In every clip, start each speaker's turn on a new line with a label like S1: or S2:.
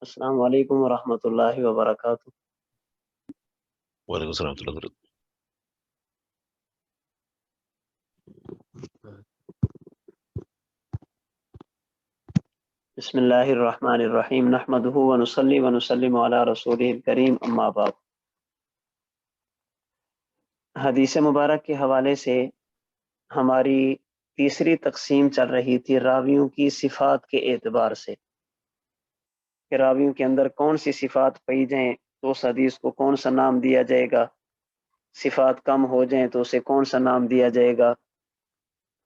S1: السلام علیکم ورحمۃ اللہ وبرکاتہ۔
S2: وعلیکم السلام ورحمۃ اللہ وبرکاتہ۔
S1: بسم اللہ الرحمن الرحیم، نحمدہ ونصلی ونسلم علی رسولہ الکریم، اما بعد۔ حدیث مبارک کے حوالے سے ہماری تیسری تقسیم چل رہی تھی راویوں کی صفات کے اعتبار سے، کہ راویوں کے اندر کون سی صفات پائی جائیں تو اس حدیث کو کون سا نام دیا جائے گا، صفات کم ہو جائیں تو اسے کون سا نام دیا جائے گا،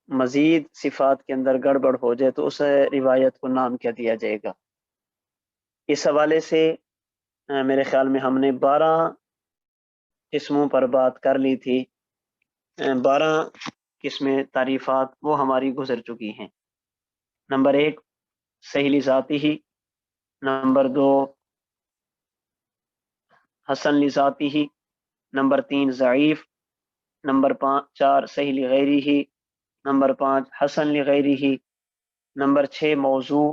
S1: مزید صفات کے اندر گڑبڑ ہو جائے تو اس روایت کو نام کیا دیا جائے گا۔ اس حوالے سے میرے خیال میں ہم نے 12 قسموں پر بات کر لی تھی، 12 قسمیں تعریفات وہ ہماری گزر چکی ہیں۔ نمبر 1 صحیح لذاتی ہی، نمبر 2 حسن لذاتی ہی، نمبر 3 ضعیف، نمبر 4 صحیح لغیری ہی، نمبر 5 حسن لغیری ہی، نمبر 6 موضوع،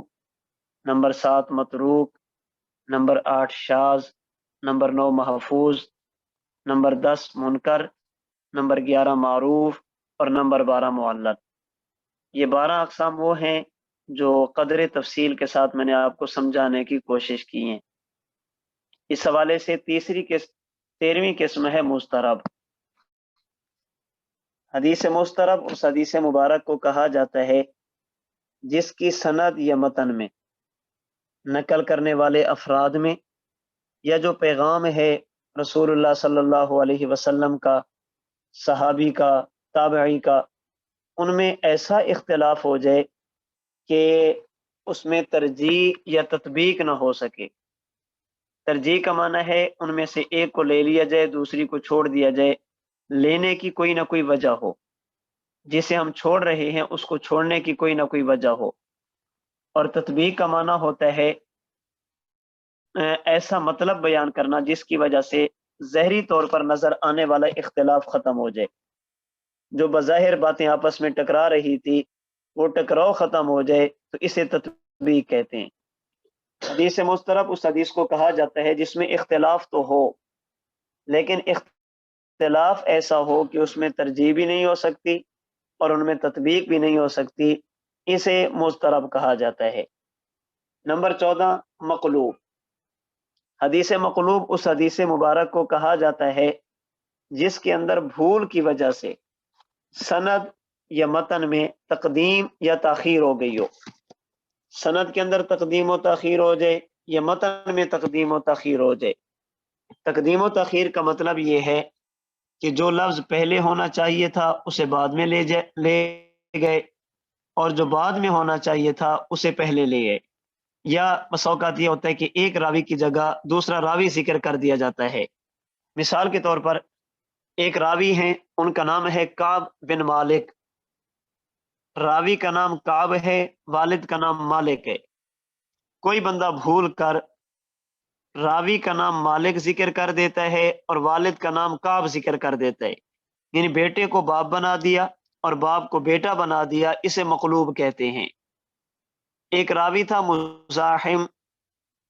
S1: نمبر 7 متروک، نمبر 8 شاذ، نمبر 9 محفوظ، نمبر 10 منکر، نمبر 11 معروف اور نمبر 12 معلل۔ یہ 12 اقسام وہ ہیں جو قدر تفصیل کے ساتھ میں نے آپ کو سمجھانے کی کوشش کی ہیں۔ اس حوالے سے 13ویں قسم ہے مضطرب۔ حدیث مضطرب اس حدیث مبارک کو کہا جاتا ہے جس کی سند یا متن میں نقل کرنے والے افراد میں یا جو پیغام ہے رسول اللہ صلی اللہ علیہ وسلم کا، صحابی کا، تابعی کا، ان میں ایسا اختلاف ہو جائے کہ اس میں ترجیح یا تطبیق نہ ہو سکے۔ ترجیح کا معنی ہے ان میں سے ایک کو لے لیا جائے، دوسری کو چھوڑ دیا جائے، لینے کی کوئی نہ کوئی وجہ ہو، جسے ہم چھوڑ رہے ہیں اس کو چھوڑنے کی کوئی نہ کوئی وجہ ہو۔ اور تطبیق کا معنی ہوتا ہے ایسا مطلب بیان کرنا جس کی وجہ سے ظاہری طور پر نظر آنے والا اختلاف ختم ہو جائے۔ جو بظاہر باتیں آپس میں ٹکرا رہی تھی وہ ٹکراؤ ختم ہو جائے تو اسے تطبیق کہتے ہیں۔ حدیث مضطرب اس حدیث کو کہا جاتا ہے جس میں اختلاف تو ہو لیکن اختلاف ایسا ہو کہ اس میں ترجیح بھی نہیں ہو سکتی اور ان میں تطبیق بھی نہیں ہو سکتی، اسے مضطرب کہا جاتا ہے۔ نمبر 14 مقلوب۔ حدیث مقلوب اس حدیث مبارک کو کہا جاتا ہے جس کے اندر بھول کی وجہ سے سند یا متن میں تقدیم یا تاخیر ہو گئی ہو۔ سند کے اندر تقدیم و تاخیر ہو جائے یا متن میں تقدیم و تاخیر ہو جائے۔ تقدیم و تاخیر کا مطلب یہ ہے کہ جو لفظ پہلے ہونا چاہیے تھا اسے بعد میں لے گئے، اور جو بعد میں ہونا چاہیے تھا اسے پہلے لے گئے۔ یا بس اوقات یہ ہوتا ہے کہ ایک راوی کی جگہ دوسرا راوی ذکر کر دیا جاتا ہے۔ مثال کے طور پر ایک راوی ہیں، ان کا نام ہے کعب بن مالک، راوی کا نام کعب ہے، والد کا نام مالک ہے۔ کوئی بندہ بھول کر راوی کا نام مالک ذکر کر دیتا ہے اور والد کا نام کعب ذکر کر دیتا ہے، یعنی بیٹے کو باپ بنا دیا اور باپ کو بیٹا بنا دیا، اسے مقلوب کہتے ہیں۔ ایک راوی تھا مزاحم،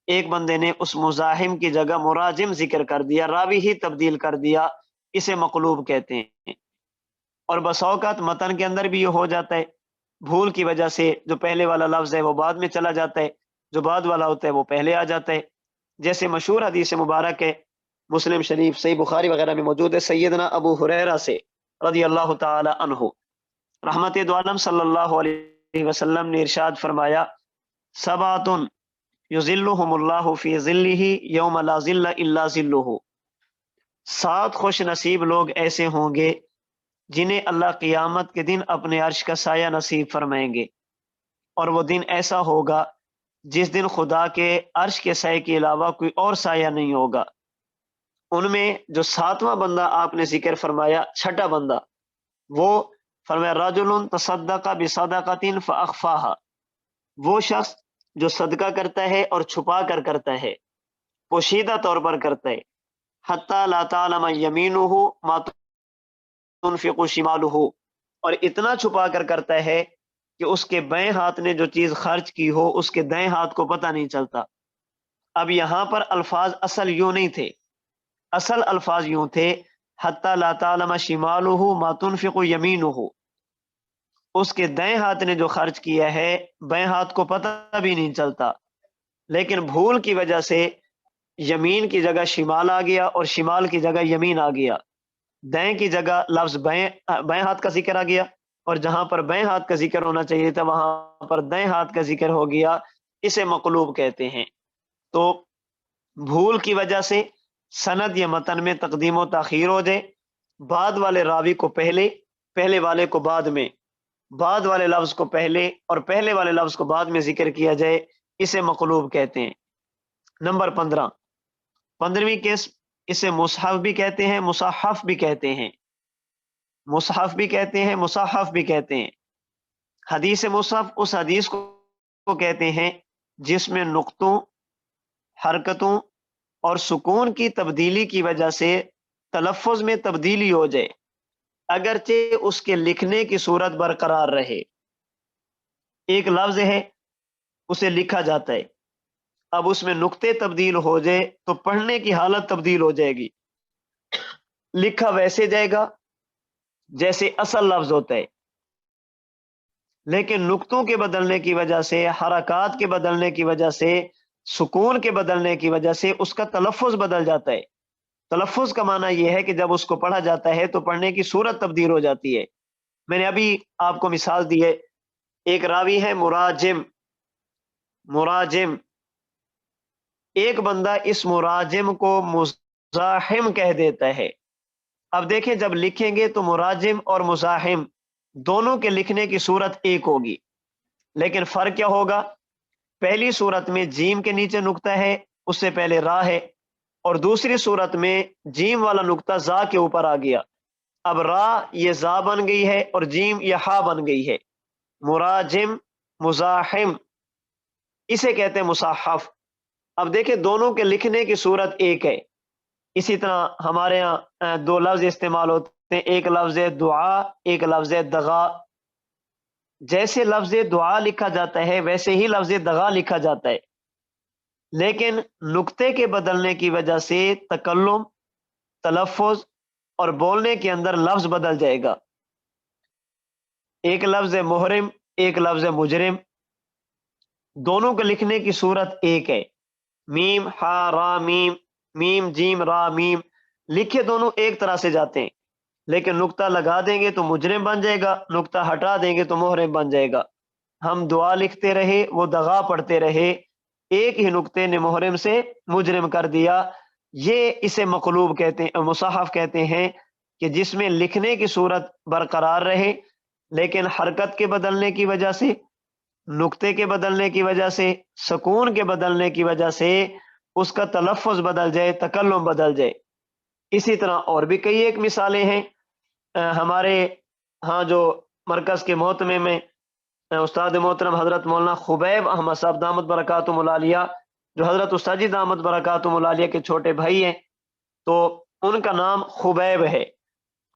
S1: ایک بندے نے اس مزاحم کی جگہ مراجم ذکر کر دیا، راوی ہی تبدیل کر دیا، اسے مقلوب کہتے ہیں۔ اور بس اوقات متن کے اندر بھی یہ ہو جاتا ہے، بھول کی وجہ سے جو پہلے والا لفظ ہے وہ بعد میں چلا جاتا ہے، جو بعد والا ہوتا ہے وہ پہلے آ جاتا ہے۔ جیسے مشہور حدیث مبارک ہے، مسلم شریف، صحیح بخاری وغیرہ میں موجود ہے، سیدنا ابو ہریرہ سے رضی اللہ تعالی عنہ، رحمت دو عالم صلی اللہ علیہ وسلم نے ارشاد فرمایا، سبعۃ یظلہم اللہ فی ظلہ یوم لا ظل الا ظلہ، 7 خوش نصیب لوگ ایسے ہوں گے جنہیں اللہ قیامت کے دن اپنے عرش کا سایہ نصیب فرمائیں گے، اور وہ دن ایسا ہوگا جس دن خدا کے عرش کے سائے کے علاوہ کوئی اور سایہ نہیں ہوگا۔ ان میں جو 7واں بندہ آپ نے ذکر فرمایا، چھٹا بندہ، وہ فرمایا رجل تصدق بصدقۃ فاخفاها، وہ شخص جو صدقہ کرتا ہے اور چھپا کر کرتا ہے، پوشیدہ طور پر کرتا ہے، حتی لا تعلم یمینہ ما تنفق شمالہ، اور اتنا چھپا کر کرتا ہے کہ اس کے بائیں ہاتھ نے جو چیز خرچ کی ہو اس کے دائیں ہاتھ کو پتہ نہیں چلتا۔ اب یہاں پر الفاظ اصل یوں نہیں تھے، اصل الفاظ یوں تھے حتی لا تعلم شمالہ ما تنفق یمینہ، اس کے دائیں ہاتھ نے جو خرچ کیا ہے بائیں ہاتھ کو پتہ بھی نہیں چلتا، لیکن بھول کی وجہ سے یمین کی جگہ شمال آ گیا اور شمال کی جگہ یمین آ گیا، دائیں کی جگہ لفظ بائیں ہاتھ کا ذکر آ گیا، اور جہاں پر بائیں ہاتھ کا ذکر ہونا چاہیے تھا وہاں پر دائیں ہاتھ کا ذکر ہو گیا، اسے مقلوب کہتے ہیں۔ تو بھول کی وجہ سے سند یا متن میں تقدیم و تاخیر ہو جائے، بعد والے راوی کو پہلے، پہلے والے کو بعد میں، بعد والے لفظ کو پہلے اور پہلے والے لفظ کو بعد میں ذکر کیا جائے، اسے مقلوب کہتے ہیں۔ نمبر 15، 15ویں قسم، اسے مصحف بھی کہتے ہیں، مصحف بھی کہتے ہیں، مصحف بھی کہتے ہیں، مصحف بھی کہتے ہیں۔ حدیث مصحف اس حدیث کو کہتے ہیں جس میں نقطوں، حرکتوں اور سکون کی تبدیلی کی وجہ سے تلفظ میں تبدیلی ہو جائے، اگرچہ اس کے لکھنے کی صورت برقرار رہے۔ ایک لفظ ہے اسے لکھا جاتا ہے، اب اس میں نقطے تبدیل ہو جائے تو پڑھنے کی حالت تبدیل ہو جائے گی، لکھا ویسے جائے گا جیسے اصل لفظ ہوتا ہے، لیکن نقطوں کے بدلنے کی وجہ سے، حرکات کے بدلنے کی وجہ سے، سکون کے بدلنے کی وجہ سے اس کا تلفظ بدل جاتا ہے۔ تلفظ کا معنی یہ ہے کہ جب اس کو پڑھا جاتا ہے تو پڑھنے کی صورت تبدیل ہو جاتی ہے۔ میں نے ابھی آپ کو مثال دی ہے، ایک راوی ہے مراجم، مراجم، ایک بندہ اس مراجم کو مزاحم کہہ دیتا ہے۔ اب دیکھیں جب لکھیں گے تو مراجم اور مزاحم دونوں کے لکھنے کی صورت ایک ہوگی، لیکن فرق کیا ہوگا؟ پہلی صورت میں جیم کے نیچے نقطہ ہے، اس سے پہلے را ہے، اور دوسری صورت میں جیم والا نقطہ زا کے اوپر آ گیا، اب را یہ زا بن گئی ہے اور جیم یہ ہا بن گئی ہے۔ مراجم، مزاحم، اسے کہتے ہیں مصحف۔ اب دیکھیں دونوں کے لکھنے کی صورت ایک ہے۔ اسی طرح ہمارے ہاں دو لفظ استعمال ہوتے ہیں، ایک لفظ دعا، ایک لفظ دغا۔ جیسے لفظ دعا لکھا جاتا ہے ویسے ہی لفظ دغا لکھا جاتا ہے، لیکن نقطے کے بدلنے کی وجہ سے تکلم، تلفظ اور بولنے کے اندر لفظ بدل جائے گا۔ ایک لفظ محرم، ایک لفظ مجرم، دونوں کے لکھنے کی صورت ایک ہے، میم ہا را میم، میم جیم را میم، لکھے دونوں ایک طرح سے جاتے ہیں، لیکن نقطہ لگا دیں گے تو مجرم بن جائے گا، نقطہ ہٹا دیں گے تو محرم بن جائے گا۔ ہم دعا لکھتے رہے، وہ دغا پڑھتے رہے، ایک ہی نقطے نے محرم سے مجرم کر دیا۔ یہ اسے مقلوب کہتے ہیں، مصحف کہتے ہیں کہ جس میں لکھنے کی صورت برقرار رہے، لیکن حرکت کے بدلنے کی وجہ سے، نقطے کے بدلنے کی وجہ سے، سکون کے بدلنے کی وجہ سے اس کا تلفظ بدل جائے، تکلم بدل جائے۔ اسی طرح اور بھی کئی ایک مثالیں ہیں۔ ہمارے ہاں جو مرکز کے محتمے میں استاد محترم حضرت مولانا خبیب احمد صاحب دامت برکاتہم العالیہ، جو حضرت استاد جی دامت برکاتہم العالیہ کے چھوٹے بھائی ہیں، تو ان کا نام خبیب ہے۔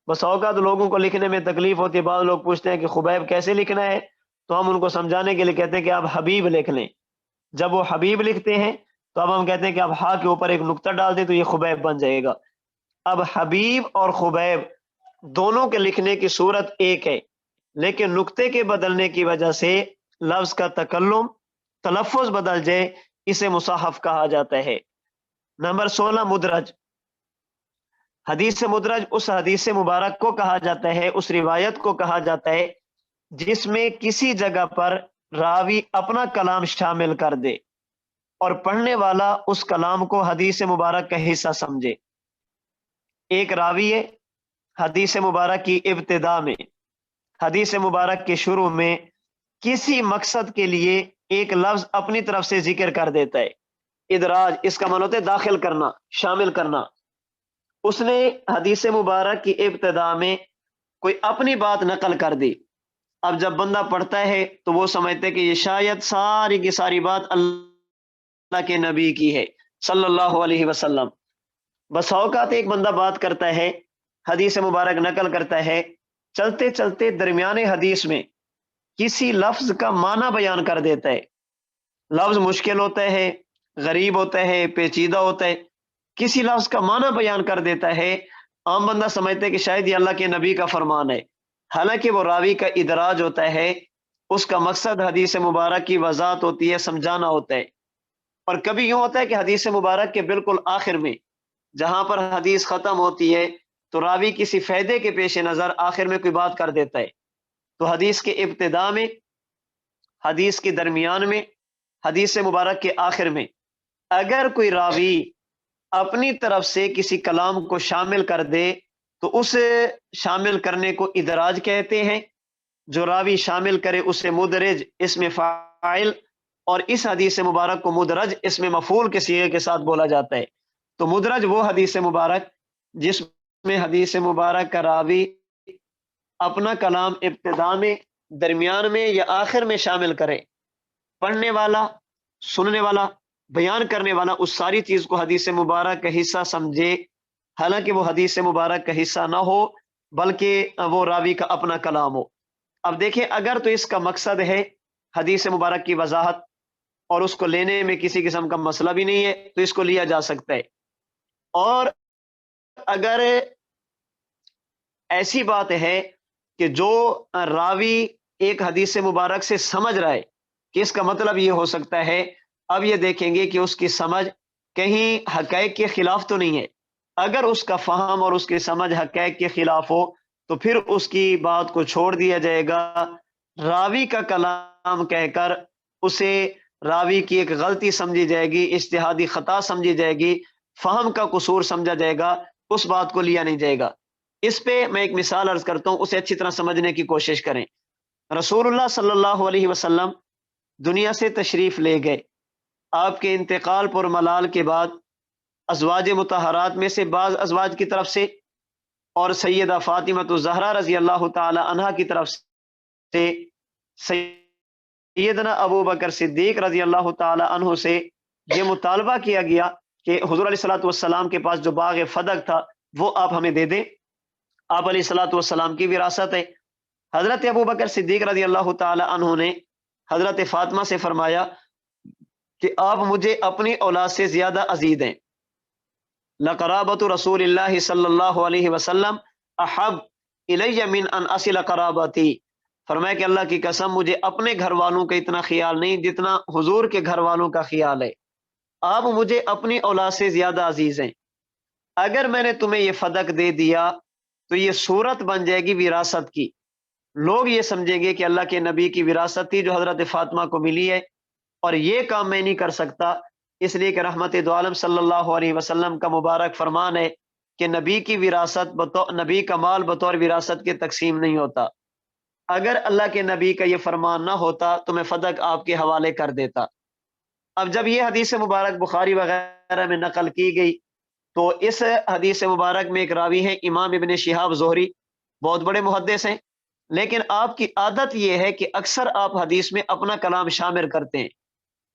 S1: بس اوقات لوگوں کو لکھنے میں تکلیف ہوتی ہے، بعض لوگ پوچھتے ہیں کہ خبیب کیسے لکھنا ہے، تو ہم ان کو سمجھانے کے لیے کہتے ہیں کہ آپ حبیب لکھ لیں۔ جب وہ حبیب لکھتے ہیں تو اب ہم کہتے ہیں کہ آپ ہا کے اوپر ایک نقطہ ڈال دیں تو یہ خبیب بن جائے گا۔ اب حبیب اور خبیب دونوں کے لکھنے کی صورت ایک ہے، لیکن نقطے کے بدلنے کی وجہ سے لفظ کا تکلم، تلفظ بدل جائے، اسے مصحف کہا جاتا ہے۔ نمبر 16، مدرج۔ حدیث مدرج اس حدیث مبارک کو کہا جاتا ہے، اس روایت کو کہا جاتا ہے جس میں کسی جگہ پر راوی اپنا کلام شامل کر دے اور پڑھنے والا اس کلام کو حدیث مبارک کا حصہ سمجھے۔ ایک راوی ہے، حدیث مبارک کی ابتدا میں، حدیث مبارک کے شروع میں کسی مقصد کے لیے ایک لفظ اپنی طرف سے ذکر کر دیتا ہے، ادراج، اس کا معنی ہوتا ہے داخل کرنا، شامل کرنا۔ اس نے حدیث مبارک کی ابتدا میں کوئی اپنی بات نقل کر دی، اب جب بندہ پڑھتا ہے تو وہ سمجھتے کہ یہ شاید ساری کی ساری بات اللہ کے نبی کی ہے صلی اللہ علیہ وسلم۔ بس اوقات ایک بندہ بات کرتا ہے، حدیث مبارک نقل کرتا ہے، چلتے چلتے درمیان حدیث میں کسی لفظ کا معنی بیان کر دیتا ہے، لفظ مشکل ہوتا ہے، غریب ہوتا ہے، پیچیدہ ہوتا ہے، کسی لفظ کا معنی بیان کر دیتا ہے، عام بندہ سمجھتا ہے کہ شاید یہ اللہ کے نبی کا فرمان ہے، حالانکہ وہ راوی کا ادراج ہوتا ہے، اس کا مقصد حدیث مبارک کی وضاحت ہوتی ہے، سمجھانا ہوتا ہے۔ اور کبھی یوں ہوتا ہے کہ حدیث مبارک کے بالکل آخر میں جہاں پر حدیث ختم ہوتی ہے تو راوی کسی فائدے کے پیش نظر آخر میں کوئی بات کر دیتا ہے، تو حدیث کے ابتدا میں، حدیث کے درمیان میں، حدیث مبارک کے آخر میں اگر کوئی راوی اپنی طرف سے کسی کلام کو شامل کر دے تو اس شامل کرنے کو ادراج کہتے ہیں، جو راوی شامل کرے اسے مدرج اسم فاعل، اور اس حدیث مبارک کو مدرج اسم مفعول کے صیغے کے ساتھ بولا جاتا ہے۔ تو مدرج وہ حدیث مبارک جس میں حدیث مبارک کا راوی اپنا کلام ابتدا میں، درمیان میں یا آخر میں شامل کرے، پڑھنے والا، سننے والا، بیان کرنے والا اس ساری چیز کو حدیث مبارک کا حصہ سمجھے، حالانکہ وہ حدیث مبارک کا حصہ نہ ہو بلکہ وہ راوی کا اپنا کلام ہو۔ اب دیکھیں، اگر تو اس کا مقصد ہے حدیث مبارک کی وضاحت اور اس کو لینے میں کسی قسم کا مسئلہ بھی نہیں ہے تو اس کو لیا جا سکتا ہے، اور اگر ایسی بات ہے کہ جو راوی ایک حدیث مبارک سے سمجھ رہا ہے کہ اس کا مطلب یہ ہو سکتا ہے، اب یہ دیکھیں گے کہ اس کی سمجھ کہیں حقائق کے خلاف تو نہیں ہے۔ اگر اس کا فہم اور اس کی سمجھ حقائق کے خلاف ہو تو پھر اس کی بات کو چھوڑ دیا جائے گا، راوی کا کلام کہہ کر اسے راوی کی ایک غلطی سمجھی جائے گی، اجتہادی خطا سمجھی جائے گی، فہم کا قصور سمجھا جائے گا، اس بات کو لیا نہیں جائے گا۔ اس پہ میں ایک مثال عرض کرتا ہوں، اسے اچھی طرح سمجھنے کی کوشش کریں۔ رسول اللہ صلی اللہ علیہ وسلم دنیا سے تشریف لے گئے، آپ کے انتقال پر ملال کے بعد ازواج مطہرات میں سے بعض ازواج کی طرف سے اور سیدہ فاطمہ الزہرا رضی اللہ تعالی عنہا کی طرف سے سیدنا ابو بکر صدیق رضی اللہ تعالی عنہ سے یہ مطالبہ کیا گیا کہ حضور علیہ الصلوۃ والسلام کے پاس جو باغ فدق تھا وہ آپ ہمیں دے دیں، آپ علیہ الصلوۃ والسلام کی وراثت ہے۔ حضرت ابو بکر صدیق رضی اللہ تعالی عنہ نے حضرت فاطمہ سے فرمایا کہ آپ مجھے اپنی اولاد سے زیادہ عزیز ہیں، لقرابۃ رسول اللہ صلی اللہ علیہ وسلم احب الی من ان اصل قرابتی، فرمایا کہ اللہ کی قسم مجھے اپنے گھر والوں کا اتنا خیال نہیں جتنا حضور کے گھر والوں کا خیال ہے، آپ مجھے اپنی اولاد سے زیادہ عزیز ہیں، اگر میں نے تمہیں یہ فدق دے دیا تو یہ صورت بن جائے گی وراثت کی، لوگ یہ سمجھیں گے کہ اللہ کے نبی کی وراثت تھی جو حضرت فاطمہ کو ملی ہے، اور یہ کام میں نہیں کر سکتا، اس لیے کہ رحمت دو عالم صلی اللہ علیہ وسلم کا مبارک فرمان ہے کہ نبی کی وراثت نبی کا مال بطور وراثت کے تقسیم نہیں ہوتا۔ اگر اللہ کے نبی کا یہ فرمان نہ ہوتا تو میں فدق آپ کے حوالے کر دیتا۔ اب جب یہ حدیث مبارک بخاری وغیرہ میں نقل کی گئی تو اس حدیث مبارک میں ایک راوی ہے امام ابن شہاب زہری، بہت بڑے محدث ہیں، لیکن آپ کی عادت یہ ہے کہ اکثر آپ حدیث میں اپنا کلام شامل کرتے ہیں،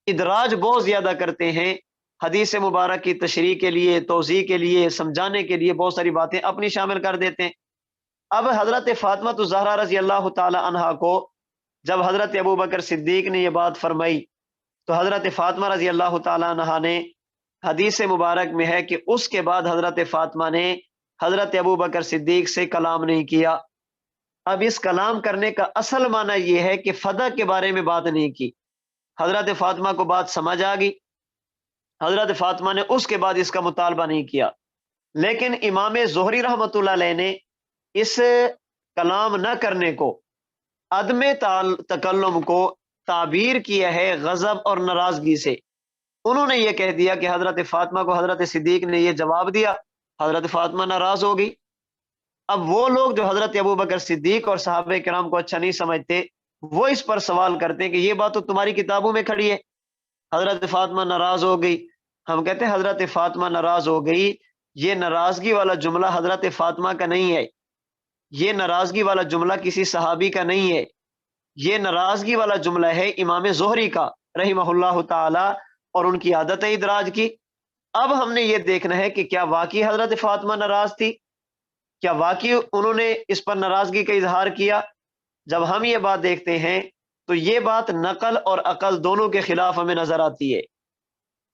S1: ادراج بہت زیادہ کرتے ہیں، حدیث مبارک کی تشریح کے لیے، توضیح کے لیے، سمجھانے کے لیے بہت ساری باتیں اپنی شامل کر دیتے ہیں۔ اب حضرت فاطمہ الزہرا رضی اللہ تعالی عنہا کو جب حضرت ابو بکر صدیق نے یہ بات فرمائی تو حضرت فاطمہ رضی اللہ تعالی عنہا نے، حدیث مبارک میں ہے کہ اس کے بعد حضرت فاطمہ نے حضرت ابو بکر صدیق سے کلام نہیں کیا۔ اب اس کلام کرنے کا اصل معنی یہ ہے کہ فدق کے بارے میں بات نہیں کی، حضرت فاطمہ کو بات سمجھ آ گئی، حضرت فاطمہ نے اس کے بعد اس کا مطالبہ نہیں کیا، لیکن امام زہری رحمۃ اللہ علیہ نے اس کلام نہ کرنے کو، عدم تکلم کو تعبیر کیا ہے غضب اور ناراضگی سے۔ انہوں نے یہ کہہ دیا کہ حضرت فاطمہ کو حضرت صدیق نے یہ جواب دیا، حضرت فاطمہ ناراض ہو گئی۔ اب وہ لوگ جو حضرت ابو بکر صدیق اور صحابہ کرام کو اچھا نہیں سمجھتے وہ اس پر سوال کرتے ہیں کہ یہ بات تو تمہاری کتابوں میں کھڑی ہے، حضرت فاطمہ ناراض ہو گئی۔ ہم کہتے ہیں حضرت فاطمہ ناراض ہو گئی، یہ ناراضگی والا جملہ حضرت فاطمہ کا نہیں ہے، یہ ناراضگی والا جملہ کسی صحابی کا نہیں ہے، یہ ناراضگی والا جملہ ہے امام زہری کا رحمہ اللہ تعالی، اور ان کی عادت ہے ادراج کی۔ اب ہم نے یہ دیکھنا ہے کہ کیا واقعی حضرت فاطمہ ناراض تھی، کیا واقعی انہوں نے اس پر ناراضگی کا اظہار کیا؟ جب ہم یہ بات دیکھتے ہیں تو یہ بات نقل اور عقل دونوں کے خلاف ہمیں نظر آتی ہے۔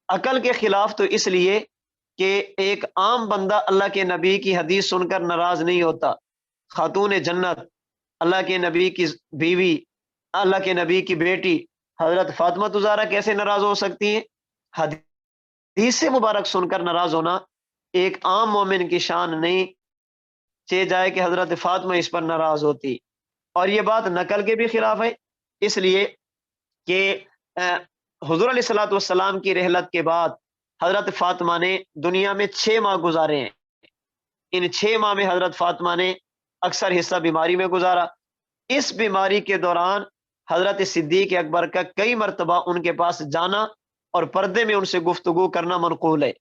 S1: عقل کے خلاف تو اس لیے کہ ایک عام بندہ اللہ کے نبی کی حدیث سن کر ناراض نہیں ہوتا. خاتون جنت، اللہ کے نبی کی بیوی، اللہ کے نبی کی بیٹی حضرت فاطمہ زہرا کیسے ناراض ہو سکتی ہیں؟ حدیث سے مبارک سن کر ناراض ہونا ایک عام مومن کی شان نہیں. چہ جائے کہ حضرت فاطمہ اس پر ناراض ہوتی. اور یہ بات نقل کے بھی خلاف ہے، اس لیے کہ حضور علیہ الصلوۃ والسلام کی رحلت کے بعد حضرت فاطمہ نے دنیا میں 6 ماہ گزارے ہیں. ان 6 ماہ میں حضرت فاطمہ نے اکثر حصہ بیماری میں گزارا. اس بیماری کے دوران حضرت صدیق اکبر کا کئی مرتبہ ان کے پاس جانا اور پردے میں ان سے گفتگو کرنا منقول ہے.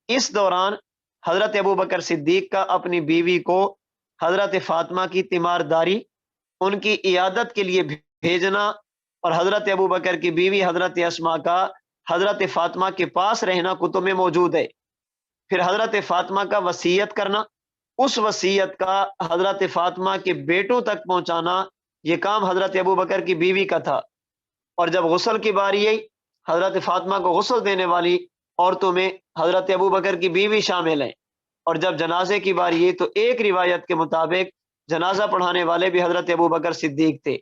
S1: اس دوران حضرت ابوبکر صدیق کا اپنی بیوی کو حضرت فاطمہ کی تیمارداری، ان کی عیادت کے لیے بھیجنا، اور حضرت ابوبکر کی بیوی حضرت اسماء کا حضرت فاطمہ کے پاس رہنا کتب میں موجود ہے. پھر حضرت فاطمہ کا وصیت کرنا، اس وصیت کا حضرت فاطمہ کے بیٹوں تک پہنچانا، یہ کام حضرت ابوبکر کی بیوی کا تھا. اور جب غسل کی باری آئی، حضرت فاطمہ کو غسل دینے والی عورتوں میں حضرت ابوبکر کی بیوی شامل ہیں. اور جب جنازے کی باری آئی تو ایک روایت کے مطابق جنازہ پڑھانے والے بھی حضرت ابوبکر صدیق تھے.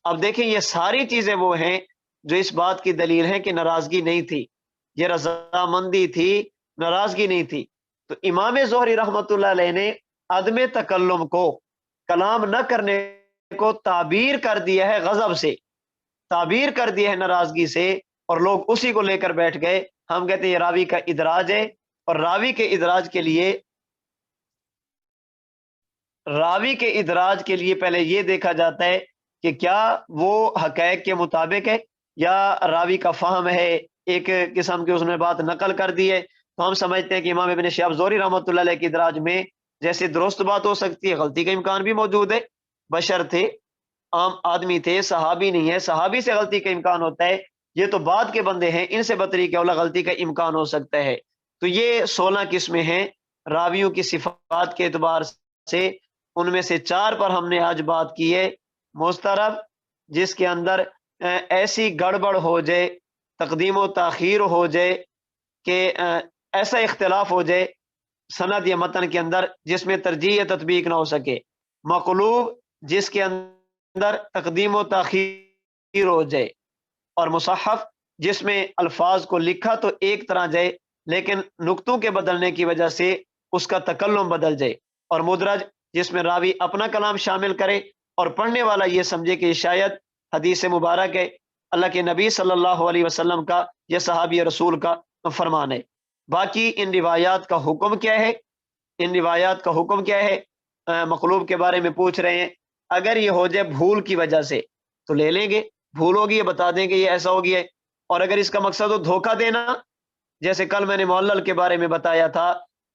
S1: اب دیکھیں یہ ساری چیزیں وہ ہیں جو اس بات کی دلیل ہے کہ ناراضگی نہیں تھی، یہ رضامندی تھی، ناراضگی نہیں تھی. تو امام زہری رحمۃ اللہ علیہ نے عدم تکلم کو، کلام نہ کرنے کو تعبیر کر دیا ہے غضب سے، تعبیر کر دیا ہے ناراضگی سے، اور لوگ اسی کو لے کر بیٹھ گئے. ہم کہتے ہیں یہ راوی کا ادراج ہے، اور راوی کے ادراج کے لیے پہلے یہ دیکھا جاتا ہے کہ کیا وہ حقائق کے مطابق ہے یا راوی کا فہم ہے، ایک قسم کی اس نے بات نقل کر دی ہے. تو ہم سمجھتے ہیں کہ امام ابن شہاب زہری رحمۃ اللہ علیہ کے ادراج میں جیسے درست بات ہو سکتی ہے، غلطی کا امکان بھی موجود ہے. بشر تھے، عام آدمی تھے، صحابی نہیں ہے، صحابی سے غلطی کا امکان ہوتا ہے، یہ تو بعد کے بندے ہیں، ان سے بطری کے اولا غلطی کا امکان ہو سکتا ہے. تو یہ 16 قسمیں ہیں راویوں کی صفات کے اعتبار سے. ان میں سے 4 پر ہم نے آج بات کی ہے. مسترب، جس کے اندر ایسی گڑبڑ ہو جائے، تقدیم و تاخیر ہو جائے کہ ایسا اختلاف ہو جائے سند یا متن کے اندر جس میں ترجیح یا تطبیق نہ ہو سکے. مقلوب، جس کے اندر تقدیم و تاخیر ہو جائے. اور مصحف، جس میں الفاظ کو لکھا تو ایک طرح جائے لیکن نقطوں کے بدلنے کی وجہ سے اس کا تکلم بدل جائے. اور مدرج، جس میں راوی اپنا کلام شامل کرے اور پڑھنے والا یہ سمجھے کہ شاید حدیث مبارک ہے، اللہ کے نبی صلی اللہ علیہ وسلم کا یا صحابی رسول کا فرمان ہے. باقی ان روایات کا حکم کیا ہے؟ ان روایات کا حکم کیا ہے؟ مقلوب کے بارے میں پوچھ رہے ہیں. اگر یہ ہو جائے بھول کی وجہ سے تو لے لیں گے، بھول ہوگی یہ بتا دیں گے یہ ایسا ہو گیا ہے. اور اگر اس کا مقصد ہو دھوکہ دینا، جیسے کل میں نے معلل کے بارے میں بتایا تھا،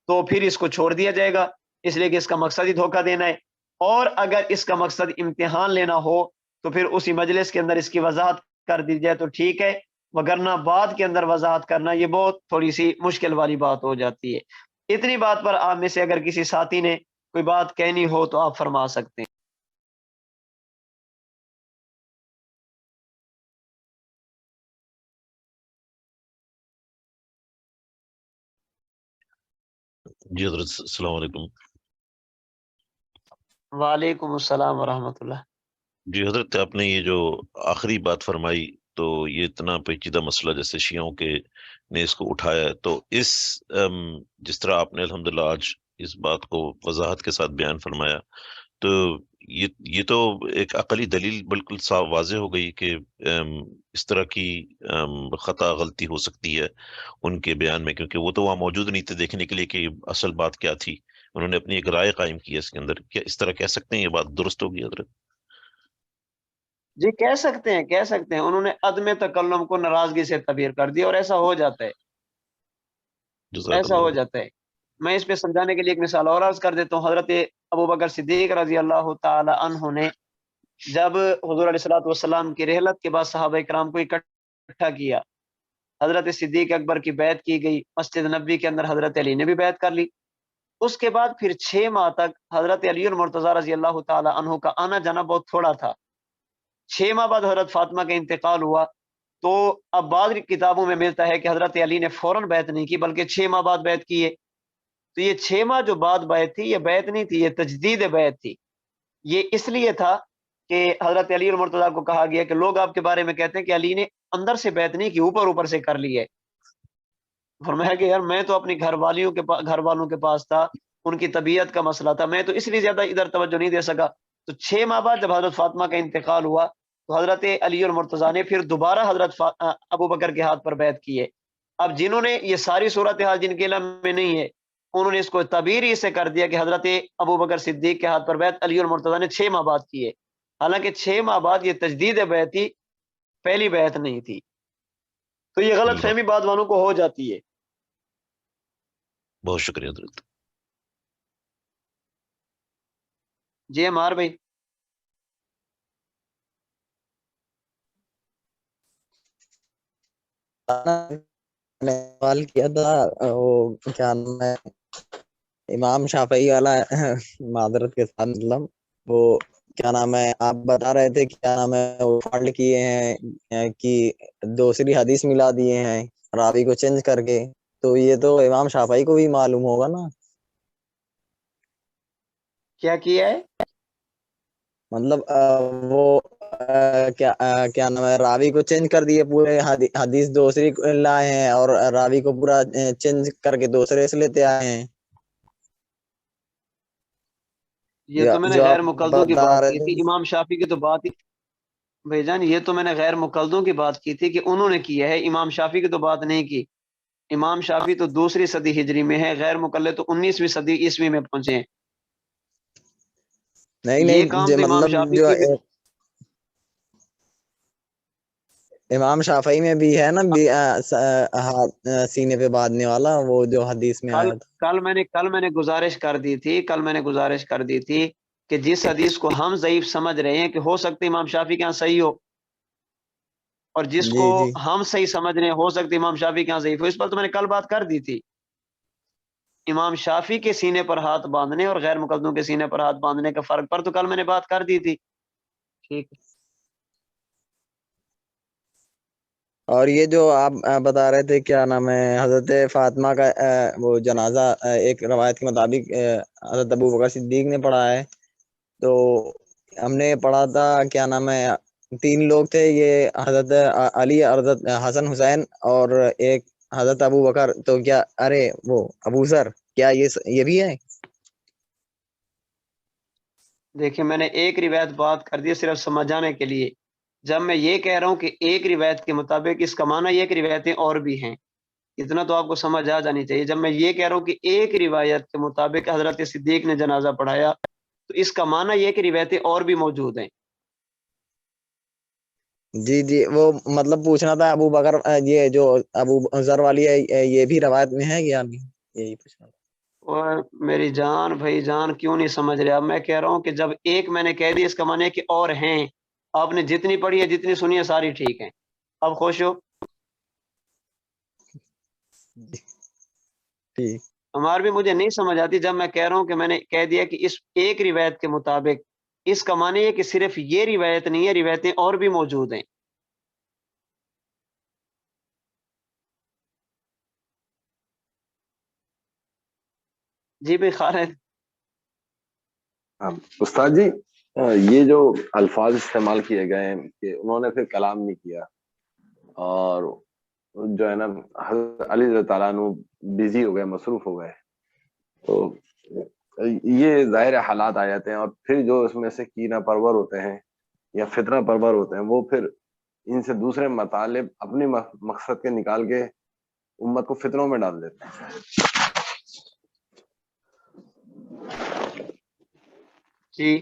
S1: تو پھر اس کو چھوڑ دیا جائے گا، اس لیے کہ اس کا مقصد ہی دھوکہ دینا ہے. اور اگر اس کا مقصد امتحان لینا ہو تو پھر اسی مجلس کے اندر اس کی وضاحت کر دی جائے تو ٹھیک ہے، وگرنہ بعد کے اندر وضاحت کرنا یہ بہت تھوڑی سی مشکل والی بات ہو جاتی ہے. اتنی بات پر آپ میں سے اگر کسی ساتھی نے کوئی بات کہنی ہو تو آپ فرما سکتے ہیں.
S2: جی حضرت السلام علیکم.
S1: وعلیکم السلام ورحمۃ اللہ.
S2: جی حضرت، آپ نے یہ جو آخری بات فرمائی تو یہ اتنا پیچیدہ مسئلہ جیسے شیعوں کے نے اس کو اٹھایا ہے، تو اس جس طرح آپ نے الحمدللہ آج اس بات کو وضاحت کے ساتھ بیان فرمایا، تو یہ تو ایک عقلی دلیل بالکل صاف واضح ہو گئی کہ اس طرح کی خطا غلطی ہو سکتی ہے ان کے بیان میں، کیونکہ وہ تو وہاں موجود نہیں تھے دیکھنے کے لیے کہ اصل بات کیا تھی. انہوں نے اپنی ایک رائے قائم کی ہے اس کے اندر. کیا اس طرح کہہ سکتے ہیں یہ بات درست ہوگی حضرت؟
S1: جی کہہ سکتے ہیں، کہہ سکتے ہیں. انہوں نے عدم تکلم کو ناراضگی سے تعبیر کر دیا، اور ایسا ہو جاتا ہے،
S2: جزاک
S1: ایسا ہو
S2: اللہ.
S1: جاتا ہے. میں اس پہ سمجھانے کے لیے ایک مثال اور عرض کر دیتا ہوں. حضرت ابوبکر صدیق رضی اللہ تعالی عنہ نے جب حضور علیہ الصلوۃ والسلام کی رحلت کے بعد صحابہ کرام کو اکٹھا کیا، حضرت صدیق اکبر کی بیعت کی گئی، مسجد نبوی کے اندر حضرت علی نے بھی بیعت کر لی. اس کے بعد پھر 6 ماہ تک حضرت علی المرتضیٰ رضی اللہ تعالی عنہ کا آنا جانا بہت تھوڑا تھا. 6 ماہ بعد حضرت فاطمہ کا انتقال ہوا تو اب بعض کتابوں میں ملتا ہے کہ حضرت علی نے فوراً بیعت نہیں کی بلکہ 6 ماہ بعد بیعت کی ہے. تو یہ 6 ماہ جو بعد بیعت تھی یہ بیعت نہیں تھی، یہ تجدید بیعت تھی. یہ اس لیے تھا کہ حضرت علی المرتضیٰ کو کہا گیا کہ لوگ آپ کے بارے میں کہتے ہیں کہ علی نے اندر سے بیعت نہیں کی، اوپر اوپر سے کر لی ہے. فرمایا کہ یار میں تو اپنی گھر والوں کے پاس تھا، ان کی طبیعت کا مسئلہ تھا، میں تو اس لیے زیادہ ادھر توجہ نہیں دے سکا. تو 6 ماہ بعد جب حضرت فاطمہ کا انتقال ہوا تو حضرت علی المرتضیٰ نے پھر دوبارہ حضرت ابو بکر کے ہاتھ پر بیعت کی ہے. اب جنہوں نے یہ ساری صورتحال جن کے علم میں نہیں ہے انہوں نے اس کو تعبیر ہی سے کر دیا کہ حضرت ابو بکر صدیق کے ہاتھ پر بیعت علی المرتضیٰ نے 6 ماہ بعد کی ہے. حالانکہ 6 ماہ بعد یہ تجدید بیعت تھی، پہلی بیعت نہیں تھی. تو یہ غلط فہمی بعد والوں کو ہو جاتی ہے.
S2: بہت شکریہ حضرت.
S1: جی ہمار بھائی.
S3: سوال کیا تھا وہ کیا نام ہے امام شافعی والا معذرت کے ساتھ، مطلب وہ کیا نام ہے آپ بتا رہے تھے کیا نام ہے وہ فالٹ کیے ہیں کہ دوسری حدیث ملا دیے ہیں راوی کو چینج کر کے، تو یہ تو امام شافعی کو بھی معلوم ہوگا نا.
S1: کیا کیا ہے؟
S3: مطلب وہ کیا نام ہے راوی کو چینج کر دیے، پورے حدیث دوسری لائے ہیں اور راوی کو پورا چینج کر کے دوسرے سے لیتے آئے ہیں.
S1: یہ تو میں نے
S3: جو
S1: غیر
S3: آپ
S1: مقلدوں کی
S3: بتا
S1: بات
S3: رہے
S1: کی
S3: تھے
S1: تھی. امام شافعی کی تو بات ہی بھائی جان، یہ تو میں نے غیر مقلدوں کی بات کی تھی کہ انہوں نے کیا ہے، امام شافعی کی تو بات نہیں کی. امام شافعی تو دوسری صدی ہجری میں ہے، غیر مقلد تو 19ویں صدی عیسوی میں پہنچے ہیں.
S3: نہیں
S1: یہ
S3: نہیں
S1: کام
S3: جو
S1: تو امام
S3: مطلب
S1: شافعی
S3: جو
S1: کی
S3: امام شافعی میں بھی ہے نا سینے پہ باندھنے والا وہ جو حدیث میں آیا تھا.
S1: کل میں نے گزارش کر دی تھی کہ جس حدیث کو ہم ضعیف سمجھ رہے ہیں کہ ہو سکتے امام شافعی کے یہاں صحیح ہو، اور جس کو
S3: جی جی
S1: ہم صحیح سمجھ رہے ہیں ہو سکتے امام شافعی کے یہاں ضعیف ہو، اس پر تو میں نے کل بات کر دی تھی. امام شافعی کے سینے پر ہاتھ باندھنے اور غیر مقدموں کے سینے پر ہاتھ باندھنے کا فرق پر تو کل میں نے بات کر دی تھی. ٹھیک.
S3: اور یہ جو آپ بتا رہے تھے کیا نام ہے حضرت فاطمہ کا وہ جنازہ ایک روایت کے مطابق حضرت ابو بکر صدیق نے پڑھا ہے، تو ہم نے پڑھا تھا کیا نام ہے 3 لوگ تھے، یہ حضرت علی، حضرت حسن حسین اور ایک حضرت ابو بکر. تو کیا ارے وہ ابو سر کیا یہ بھی ہے؟
S1: دیکھیں میں نے ایک روایت بات کر دی صرف سمجھانے کے لیے. جب میں یہ کہہ رہا ہوں کہ ایک روایت کے مطابق اس کا معنی یہ کہ روایتیں اور بھی ہیں، اتنا تو آپ کو سمجھ آ جانی چاہیے. جب میں یہ کہہ رہا ہوں کہ ایک روایت کے مطابق حضرت صدیق نے جنازہ پڑھایا تو اس کا معنی یہ کہ روایتیں اور بھی موجود ہیں.
S3: جی جی وہ مطلب پوچھنا تھا ابو بکر یہ جو ابو ذر والی ہے یہ بھی روایت میں ہے یا نہیں، یہی پوچھنا تھا.
S1: اور میری جان بھائی جان کیوں نہیں سمجھ رہے؟ اب میں کہہ رہا ہوں کہ جب ایک میں نے کہہ دی اس کا معنی ہے کہ اور ہیں. آپ نے جتنی پڑھی ہے جتنی سنی ہے ساری ٹھیک ہیں. اب خوش ہو؟
S3: ٹھیک.
S1: ہمار بھی مجھے نہیں سمجھ آتی جب میں کہہ رہا ہوں کہ میں نے کہہ دیا کہ اس ایک روایت کے مطابق اس کا معنی ہے کہ صرف یہ روایت نہیں ہے، روایتیں اور بھی موجود ہیں. جی بھائی خالد.
S4: استاد جی یہ جو الفاظ استعمال کیے گئے ہیں کہ انہوں نے پھر کلام نہیں کیا اور جو ہے نا حضرت علی رضی اللہ عنہ بزی ہو گئے، مصروف ہو گئے، تو یہ ظاہر حالات آ جاتے ہیں اور پھر جو اس میں سے کینہ پرور ہوتے ہیں یا فتنہ پرور ہوتے ہیں وہ پھر ان سے دوسرے مطالب اپنی مقصد کے نکال کے امت کو فتنوں میں ڈال دیتے ہیں.
S1: جی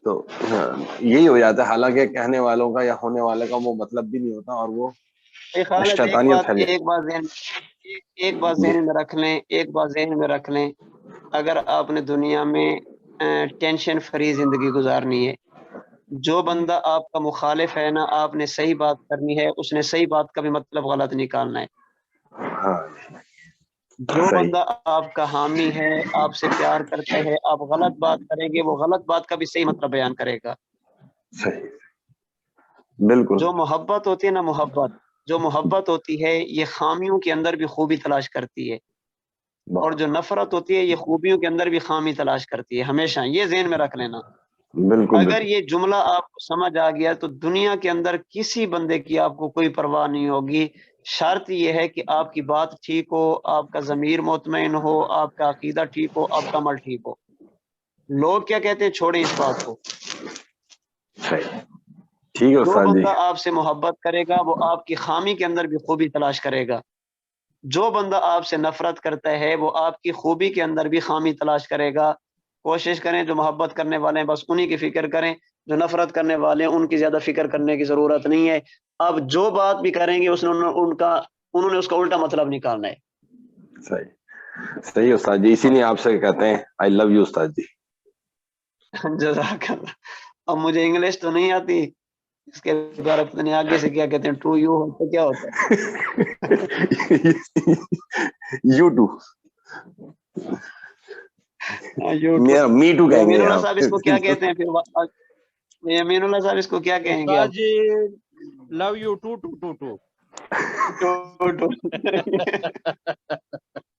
S4: تو یہی ہو جاتا ہے، حالانکہ کہنے والوں کا یا ہونے والے کا وہ مطلب بھی نہیں ہوتا اور وہ
S1: خالد
S4: شیطانیت پھیلے.
S1: ایک بات ذہن میں رکھ لیں، اگر آپ نے دنیا میں ٹینشن فری زندگی گزارنی ہے، جو بندہ آپ کا مخالف ہے نا آپ نے صحیح بات کرنی ہے، اس نے صحیح بات کا بھی مطلب غلط نکالنا ہے.
S4: ہاں
S1: جو
S4: صحیح.
S1: بندہ آپ کا حامی ہے، آپ سے پیار کرتا ہے، آپ غلط بات کریں گے وہ غلط بات کا بھی صحیح مطلب بیان کرے گا.
S4: صحیح. بالکل
S1: جو محبت ہوتی ہے نا، محبت ہوتی ہے یہ خامیوں کے اندر بھی خوبی تلاش کرتی ہے، اور جو نفرت ہوتی ہے یہ خوبیوں کے اندر بھی خامی تلاش کرتی ہے. ہمیشہ یہ ذہن میں رکھ لینا.
S4: بالکل
S1: اگر یہ جملہ آپ کو سمجھ آ گیا تو دنیا کے اندر کسی بندے کی آپ کو کوئی پرواہ نہیں ہوگی. شرط یہ ہے کہ آپ کی بات ٹھیک ہو، آپ کا ضمیر مطمئن ہو، آپ کا عقیدہ ٹھیک ہو، آپ کا عمل ٹھیک ہو. لوگ کیا کہتے ہیں چھوڑیں اس بات کو.
S4: صحیح. ٹھیک ہے
S1: جو
S4: استاد جی.
S1: بندہ آپ سے محبت کرے گا وہ آپ کی خامی کے اندر بھی خوبی تلاش کرے گا. جو بندہ آپ سے نفرت کرتا ہے وہ آپ کی خوبی کے اندر بھی خامی تلاش کرے گا. کوشش کریں جو محبت کرنے والے ہیں بس انہی کی فکر کریں، جو نفرت کرنے والے ہیں ان کی زیادہ فکر کرنے کی ضرورت نہیں ہے. اب جو بات بھی کریں گے انہوں نے اس کا الٹا مطلب نکالنا ہے.
S4: صحیح استاد جی، اسی لیے آپ سے کہتے ہیں آئی لو یو استاد جی.
S1: جزاک اللہ. اب مجھے انگلش تو نہیں آتی، اس کے بارے پتہ نہیں آگے سے کیا کہتے ہیں، ٹو یو تو کیا ہوتا ہے.
S4: You to. می ٹو کہیں
S1: امین
S4: گے
S1: اللہ
S4: آپ.
S1: صاحب اس کو کیا کہتے ہیں پھر؟ امین اللہ صاحب اس کو کیا کہیں گے آپ؟
S5: جی love you too too too too.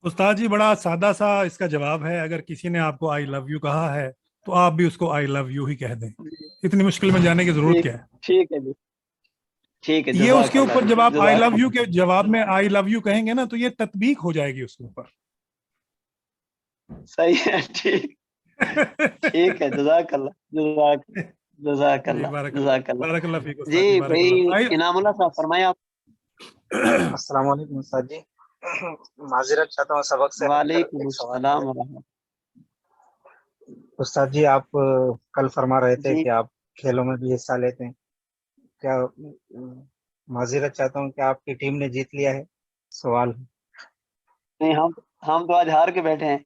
S6: استاد جی بڑا سادہ سا اس کا جواب ہے. اگر کسی نے آپ کو آئی لو یو کہا ہے تو آپ بھی اس کو آئی لو یو ہی کہہ دیں. اتنی مشکل میں جانے کی ضرورت کیا ہے؟
S1: ٹھیک ہے جی، ٹھیک ہے.
S6: یہ اس کے اوپر جب آپ آئی لو
S1: جزاک
S6: یو کے جواب میں آئی لو یو کہیں گے نا تو یہ تطبیق ہو جائے گی اس کے اوپر.
S1: صحیح ہے. ٹھیک ہے. جزاک اللہ. جزاک اللہ. جزاک اللہ.
S6: بارک اللہ فیک استاد
S1: جی
S6: جی، بارک اللہ.
S1: بھائی انعام اللہ صاحب فرمائیں آپ.
S7: السلام علیکم استاد جی. معذرت چاہتا ہوں سبق سے ہٹ کر
S1: وعلیکم
S7: ایک سوال
S1: السلام
S7: ہے.
S1: ورحمۃ.
S7: استاد جی آپ کل فرما رہے تھے
S1: جی
S7: کہ آپ کھیلوں میں بھی حصہ لیتے ہیں. کیا معذرت چاہتا ہوں کہ آپ کی ٹیم نے جیت لیا ہے؟ سوال
S1: نہیں، ہم تو آج ہار کے بیٹھے ہیں.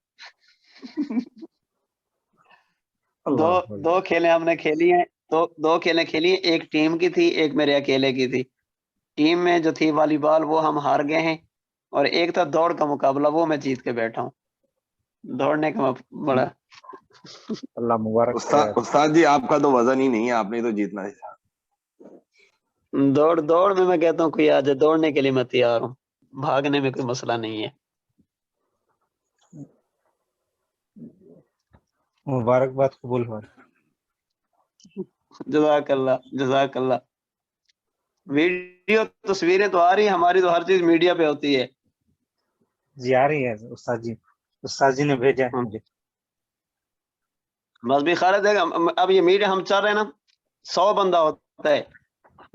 S1: دو کھیلیں ہم نے کھیلی ہیں. دو کھیلیں کھیلی ہیں، ایک ٹیم کی تھی، ایک میرے اکیلے کی تھی. ٹیم میں جو تھی والی بال وہ ہم ہار گئے ہیں، اور ایک تھا دوڑ کا مقابلہ وہ میں جیت کے بیٹھا ہوں. دوڑنے کا بڑا.
S7: اللہ مبارک.
S4: استاد جی آپ کا تو وزن ہی نہیں ہے، آپ نے تو جیتنا ہے.
S1: دوڑ میں کہتا ہوں کوئی آ جائے، دوڑنے کے لیے میں تیار ہوں، بھاگنے میں کوئی مسئلہ نہیں ہے.
S7: مبارکباد قبول ہو.
S1: جزاک اللہ. جزاک اللہ. ویڈیو تصویریں تو آ رہی ہیں ہماری، تو ہر چیز میڈیا پہ ہوتی ہے.
S7: جی آ رہی ہے استاد جی. استاد جی نے بھیجا ہے مجھے.
S1: بس بھی خالد ہے. اب یہ میڈیا ہم چل رہے ہیں نا، 100 بندہ ہوتا ہے،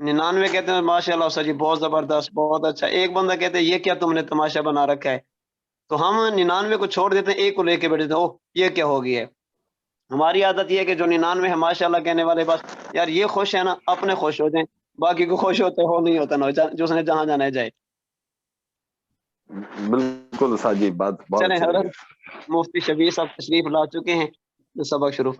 S1: 99 کہتے ہیں ماشاء اللہ استاد جی بہت زبردست بہت اچھا. ایک بندہ کہتے ہیں یہ کیا تم نے تماشا بنا رکھا ہے. تو ہم 99 کو چھوڑ دیتے ہیں، ایک کو لے کے بیٹھے ہیں، اوہ یہ کیا ہو گیا ہے. ہماری عادت یہ ہے کہ جو 99 ہے ماشاء اللہ کہنے والے، بس یار یہ خوش ہے نا اپنے خوش ہو جائیں، باقی کو خوش ہوتے ہو نہیں ہوتا نا، جو اس نے جہاں جانا ہے جائے.
S4: بالکل استاد جی، بات بہت
S1: چلیں
S4: اچھی لگی.
S1: حضرت مفتی شبیر صاحب تشریف لا چکے ہیں، جو سبق شروع